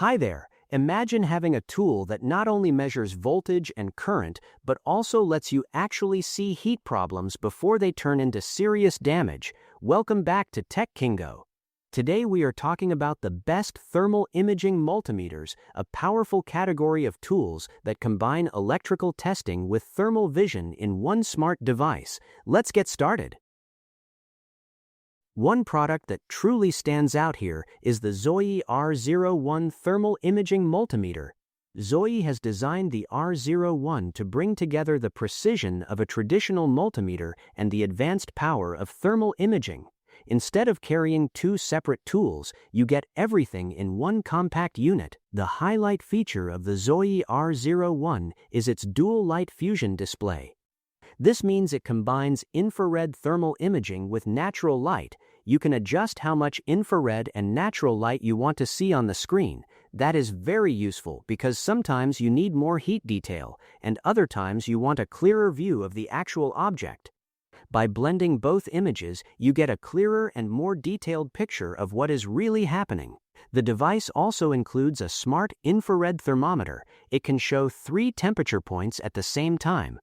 Hi there. Imagine having a tool that not only measures voltage and current, but also lets you actually see heat problems before they turn into serious damage. Welcome back to Tech Kingo. Today we are talking about the best thermal imaging multimeters, a powerful category of tools that combine electrical testing with thermal vision in one smart device. Let's get started. One product that truly stands out here is the Zoe R01 Thermal Imaging Multimeter. Zoe has designed the R01 to bring together the precision of a traditional multimeter and the advanced power of thermal imaging. Instead of carrying two separate tools, you get everything in one compact unit. The highlight feature of the Zoe R01 is its dual light fusion display. This means it combines infrared thermal imaging with natural light. You can adjust how much infrared and natural light you want to see on the screen. That is very useful because sometimes you need more heat detail, and other times you want a clearer view of the actual object. By blending both images, you get a clearer and more detailed picture of what is really happening. The device also includes a smart infrared thermometer. It can show 3 temperature points at the same time.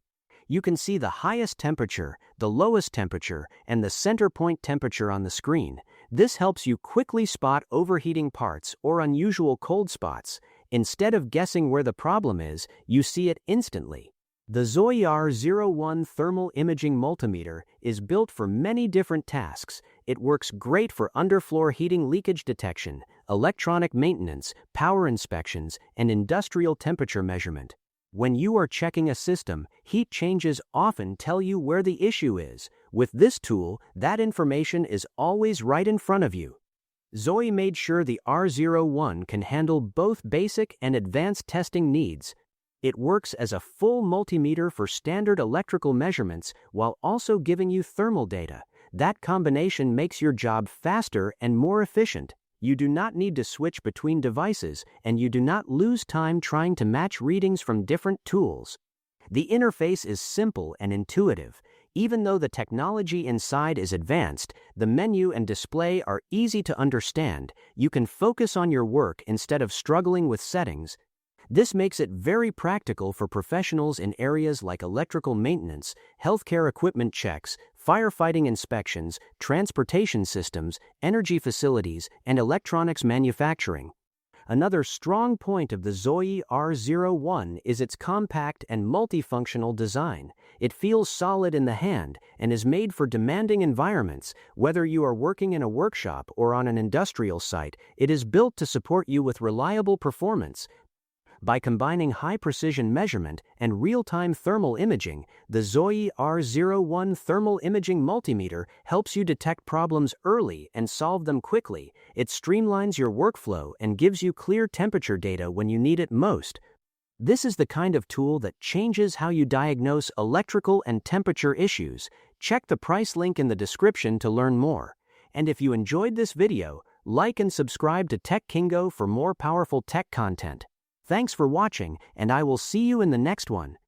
You can see the highest temperature, the lowest temperature, and the center point temperature on the screen. This helps you quickly spot overheating parts or unusual cold spots. Instead of guessing where the problem is, you see it instantly. The Zoe R01 Thermal Imaging Multimeter is built for many different tasks. It works great for underfloor heating leakage detection, electronic maintenance, power inspections, and industrial temperature measurement. When you are checking a system, heat changes often tell you where the issue is. With this tool, that information is always right in front of you. Zoe made sure the R01 can handle both basic and advanced testing needs. It works as a full multimeter for standard electrical measurements while also giving you thermal data. That combination makes your job faster and more efficient. You do not need to switch between devices, and you do not lose time trying to match readings from different tools. The interface is simple and intuitive. Even though the technology inside is advanced, the menu and display are easy to understand. You can focus on your work instead of struggling with settings. This makes it very practical for professionals in areas like electrical maintenance, healthcare equipment checks, firefighting inspections, transportation systems, energy facilities, and electronics manufacturing. Another strong point of the Zoe R01 is its compact and multifunctional design. It feels solid in the hand and is made for demanding environments. Whether you are working in a workshop or on an industrial site, it is built to support you with reliable performance. By combining high-precision measurement and real-time thermal imaging, the Zoe R01 Thermal Imaging Multimeter helps you detect problems early and solve them quickly. It streamlines your workflow and gives you clear temperature data when you need it most. This is the kind of tool that changes how you diagnose electrical and temperature issues. Check the price link in the description to learn more. And if you enjoyed this video, like and subscribe to Tech Kingo for more powerful tech content. Thanks for watching, and I will see you in the next one.